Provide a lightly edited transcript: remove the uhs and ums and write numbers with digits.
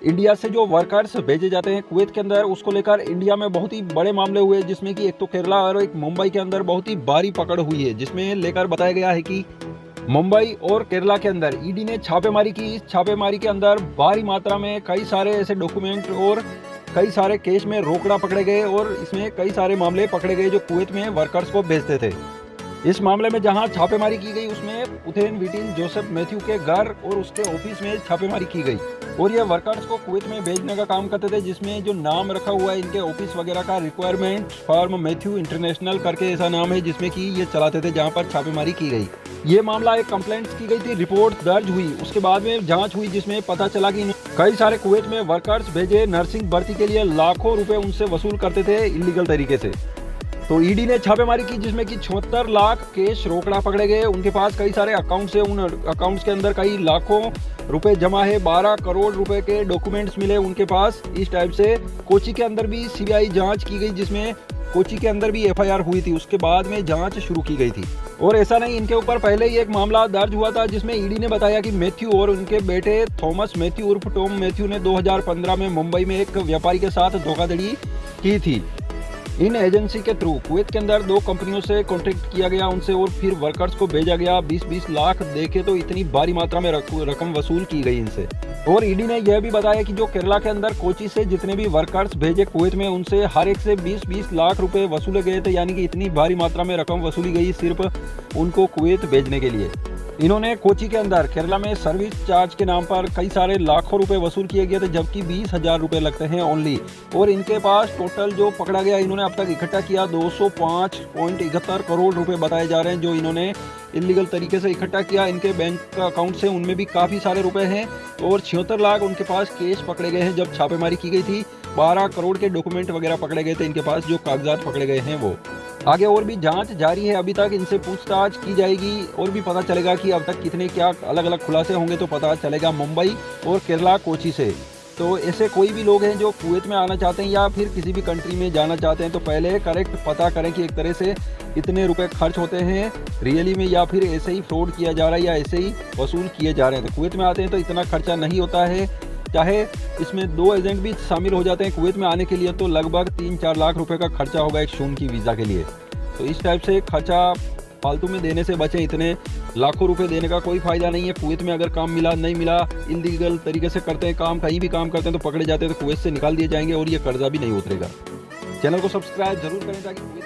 India से जो workers भेजे जाते हैं कुवैत के अंदर, उसको लेकर इंडिया में बहुत ही बड़े मामले हुए, जिसमें कि एक तो केरला और एक मुंबई के अंदर बहुत ही भारी पकड़ हुई है, जिसमें लेकर बताया गया है कि मुंबई और केरला के अंदर ईडी ने छापेमारी की। इस छापेमारी के अंदर भारी मात्रा में कई सारे ऐसे डॉक्यूमेंट और कई सारे केस में रोकड़ा पकड़े गए और इसमें कई सारे मामले पकड़े गए जो कुवैत में वर्कर्स को भेजते थे। इस मामले में जहां छापेमारी की गई उसमें उथेन विटिन जोसेफ मैथ्यू के घर और उसके ऑफिस में छापेमारी की गई और ये वर्कर्स को कुवैत में भेजने का काम करते थे, जिसमें जो नाम रखा हुआ है इनके ऑफिस वगैरह का रिक्वायरमेंट फार्म मैथ्यू इंटरनेशनल करके ऐसा नाम है, जिसमें कि ये चलाते थे जहां पर छापेमारी की गई। ये मामला एक कंप्लेंट की गई थी, रिपोर्ट दर्ज हुई, उसके बाद में जांच हुई जिसमें पता चला कि कई सारे कुवैत में वर्कर्स भेजे नर्सिंग भर्ती के लिए लाखों रुपए उनसे वसूल करते थे इलीगल तरीके से। तो ईडी ने छापेमारी की जिसमें कि 76 लाख कैश रोकड़ा पकड़े गए। उनके पास कई सारे अकाउंट्स है, उन अकाउंट्स के अंदर कई लाखों रुपए जमा है, 12 करोड़ रुपए के डॉक्यूमेंट्स मिले उनके पास। इस टाइप से कोची के अंदर भी सीबीआई जांच की गई, जिसमें कोची के अंदर भी एफआईआर हुई थी, उसके बाद में जांच शुरू की गई थी। और ऐसा नहीं, इनके ऊपर पहले ही एक मामला दर्ज हुआ था, जिसमें ईडी ने बताया कि मैथ्यू और उनके बेटे थॉमस मैथ्यू उर्फ टॉम मैथ्यू ने 2015 में मुंबई में एक व्यापारी के साथ धोखाधड़ी की थी। इन एजेंसी के थ्रू कुवैत के अंदर 2 कंपनियों से कॉन्ट्रैक्ट किया गया उनसे और फिर वर्कर्स को भेजा गया। 20-20 लाख देखे तो इतनी भारी मात्रा में रकम वसूल की गई इनसे। और ईडी ने यह भी बताया कि जो केरला के अंदर कोची से जितने भी वर्कर्स भेजे कुवैत में, उनसे हर एक से 20-20 लाख रुपए वसूले गए थे, यानी कि इतनी भारी मात्रा में रकम वसूली गई सिर्फ उनको कुवैत भेजने के लिए। इन्होंने कोची के अंदर केरला में सर्विस चार्ज के नाम पर कई सारे लाखों रुपए वसूल किए गए थे, जबकि 20,000 रुपए लगते हैं ओनली। और इनके पास टोटल जो पकड़ा गया, इन्होंने अब तक इकट्ठा किया 205.71 करोड़ रुपए बताए जा रहे हैं, जो इन्होंने इलीगल तरीके से इकट्ठा किया। इनके बैंक अकाउंट से उनमें भी काफ़ी सारे रुपए हैं और 76 लाख उनके पास केस पकड़े गए हैं जब छापेमारी की गई थी। 12 करोड़ के डॉक्यूमेंट वगैरह पकड़े गए थे इनके पास, जो कागजात पकड़े गए हैं वो। आगे और भी जांच जारी है, अभी तक इनसे पूछताछ की जाएगी और भी पता चलेगा कि अब तक कितने क्या अलग अलग खुलासे होंगे, तो पता चलेगा मुंबई और केरला कोची से। तो ऐसे कोई भी लोग हैं जो कुवैत में आना चाहते हैं या फिर किसी भी कंट्री में जाना चाहते हैं, तो पहले करेक्ट पता करें कि एक तरह से इतने रुपए खर्च होते हैं रियली में, या फिर ऐसे ही फ्रॉड किया जा रहा है या ऐसे ही वसूल किए जा रहे हैं। तो कुवैत में आते हैं तो इतना खर्चा नहीं होता है, चाहे इसमें 2 एजेंट भी शामिल हो जाते हैं कुवैत में आने के लिए, तो लगभग 3-4 लाख रुपए का खर्चा होगा एक शून की वीज़ा के लिए। तो इस टाइप से खर्चा फालतू में देने से बचें, इतने लाखों रुपए देने का कोई फायदा नहीं है। कुवैत में अगर काम मिला नहीं मिला, इलीगल तरीके से करते हैं काम, कहीं भी काम करते हैं तो पकड़े जाते हैं, तो कुवैत से निकाल दिए जाएंगे और ये कर्जा भी नहीं उतरेगा। चैनल को सब्सक्राइब जरूर करें ताकि कुवैत